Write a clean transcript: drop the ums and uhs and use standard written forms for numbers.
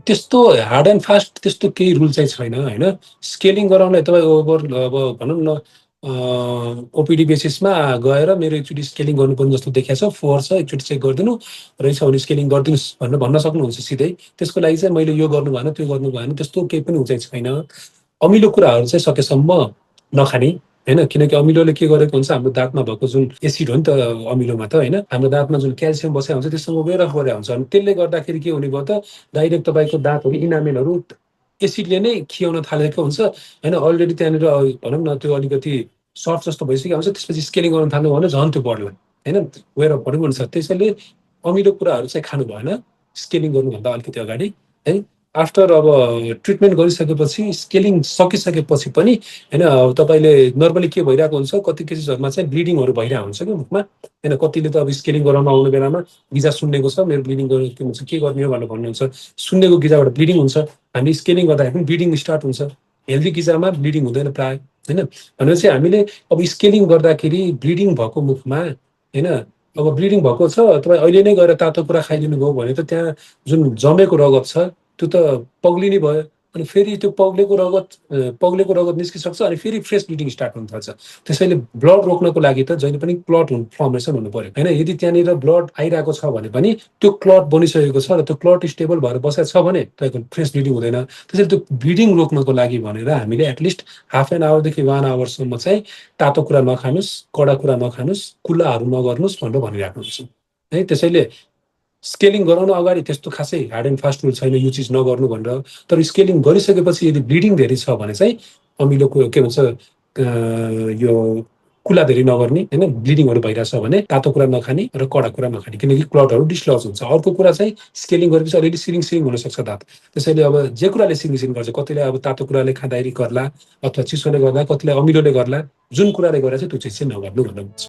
त्यस्तो hard and fast त्यस्तो केही रुल चाहिँ छैन होइन। स्केलिङ गराउनलाई तपाईँ ओभर अब भनौँ न ओपिडी बेसिसमा गएर मेरो एकचोटि स्केलिङ गर्नुपर्ने जस्तो देखिएको छ, फोहोर छ एकचोटि चेक गरिदिनु, रहेछ भने स्केलिङ गरिदिनुहोस् भनेर भन्न सक्नुहुन्छ सिधै। त्यसको लागि चाहिँ मैले यो गर्नु भएन, त्यो गर्नु भएन त्यस्तो केही पनि चाहिँ छैन। अमिलो कुराहरू चाहिँ सकेसम्म नखाने होइन, किनकि अमिलोले के गरेको हुन्छ हाम्रो दाँतमा भएको जुन एसिड हो नि त अमिलोमा त होइन, हाम्रो दाँतमा जुन क्याल्सियम बसेको हुन्छ त्यससँग गएर गरेको हुन्छ। अनि त्यसले गर्दाखेरि के हुने भयो त डाइरेक्ट तपाईँको दाँतहरू इनामेलहरू एसिडले नै खियाउन थालेको हुन्छ होइन। अलरेडी त्यहाँनिर भनौँ न त्यो अलिकति सर्ट जस्तो भइसकेको हुन्छ, त्यसपछि स्केलिङ गर्न थाल्नु भने झन् त्यो बढ्ला होइन, वेयर अफ भन्नु पनि छ। त्यसैले अमिलो कुराहरू चाहिँ खानु भएन स्केलिङ गर्नुभन्दा अलिकति अगाडि है। आफ्टर अब ट्रिटमेन्ट गरिसकेपछि स्केलिङ सकिसकेपछि पनि होइन, अब तपाईँले नर्मली के भइरहेको हुन्छ कति केसेसहरूमा चाहिँ ब्लिडिङहरू भइरहेको हुन्छ कि मुखमा होइन। कतिले त अब स्केलिङ गराउन आउने बेलामा गिजा सुन्नेको छ, मेरो ब्लिडिङ के भन्छ के गर्ने हो भनेर भन्नुहुन्छ, सुन्नेको गिजाबाट ब्लिडिङ हुन्छ। हामी स्केलिङ गर्दाखेरि पनि ब्लिडिङ स्टार्ट हुन्छ, हेल्दी गिजामा ब्लिडिङ हुँदैन प्रायः होइन। भनेर चाहिँ हामीले अब स्केलिङ गर्दाखेरि ब्लिडिङ भएको मुखमा होइन, अब ब्लिडिङ भएको छ तपाईँ अहिले नै गएर तातो कुरा खाइदिनु भयो भने त त्यहाँ जुन जमेको रगत छ त्यो त पग्लिने भयो। अनि फेरि त्यो पग्लेको रगत निस्किसक्छ अनि फेरि फ्रेस ब्लिडिङ स्टार्ट हुन थाल्छ। त्यसैले ब्लड रोक्नको लागि त जहिले पनि क्लट फर्मेसन हुनु पर्यो होइन। यदि त्यहाँनिर ब्लड आइरहेको छ भने पनि त्यो क्लट बनिसकेको छ र त्यो क्लट स्टेबल भएर बसेको छ भने तपाईँको फ्रेस ब्लिडिङ हुँदैन। त्यसैले त्यो ब्लिडिङ रोक्नको लागि भनेर हामीले एटलिस्ट हाफ एन आवरदेखि 1 आवरसम्म चाहिँ तातो कुरा नखानुस्, कडा कुरा नखानुस्, कुल्लाहरू नगर्नुहोस् भनेर भनिरहेको हुन्छौँ है। त्यसैले स्केलिङ गराउन अगाडि त्यस्तो खासै हार्ड एन्ड फास्ट रुल छैन यो चिज नगर्नु भनेर। तर स्केलिङ गरिसकेपछि यदि ब्लिडिङ धेरै छ भने चाहिँ अमिलोको के भन्छ यो कुला धेरै नगर्ने होइन, ब्लिडिङहरू भइरहेछ भने तातो कुरा नखाने र कडा कुरा नखाने, किनकि क्लटहरू डिस्लज हुन्छ। अर्को कुरा चाहिँ स्केलिङ गरेपछि अलिअलि सिरिङ सिरिङ हुनसक्छ दाँत। त्यसैले अब जे कुराले सिरिङ सिरिङ गर्छ, कतिले अब तातो कुराले खाँदाखेरि गर्ला अथवा चिसोले गर्दा, कतिले अमिलोले गर्ला, जुन कुराले गर्दा चाहिँ त्यो चिज चाहिँ नगर्नु भन्दा हुन्छ।